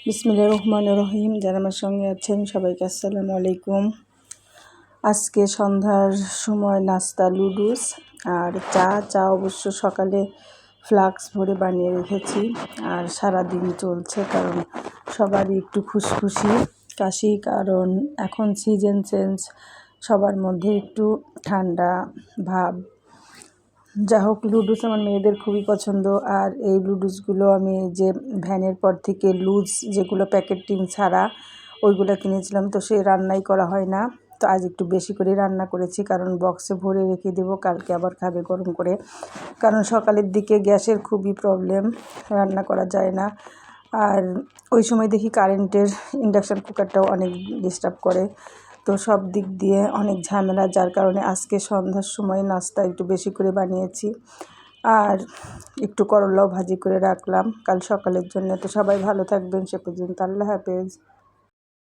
বিসমিল্লাহির রহমানির রহিম। যারা আমার সঙ্গে আছেন সবাইকে আসসালামু আলাইকুম। আজকে সন্ধ্যার সময় নাস্তা লুডুস আর চা অবশ্য সকালে ফ্লাক্স ভরে বানিয়ে রেখেছি আর সারা দিন চলছে, কারণ সবারই একটু খুশখুশি কাশি, কারণ এখন সিজন চেঞ্জ, সবার মধ্যে একটু ঠান্ডা ভাব। যা হোক, লুডুস আমার মেয়েদের খুবই পছন্দ। আর এই লুডুসগুলো আমি যে ভ্যানের পর থেকে লুজ যেগুলো প্যাকেটিং ছাড়া ওইগুলো কিনেছিলাম, তো সে রান্নাই করা হয় না। তো আজ একটু বেশি করে রান্না করেছি, কারণ বক্সে ভরে রেখে দেবো, কালকে আবার খাবে গরম করে। কারণ সকালের দিকে গ্যাসের খুবই প্রবলেম, রান্না করা যায় না। আর ওই সময় দেখি কারেন্টের ইন্ডাকশান কুকারটাও অনেক ডিস্টার্ব করে, তো সব দিক দিয়ে অনেক ঝামেলা, যার কারণে আজকে সন্ধ্যার সময় নাস্তা একটু বেশি করে বানিয়েছি। আর একটু করলাও ভাজি করে রাখলাম কাল সকালের জন্য। তো সবাই ভালো থাকবেন, সে পর্যন্ত আল্লাহ হাফেজ।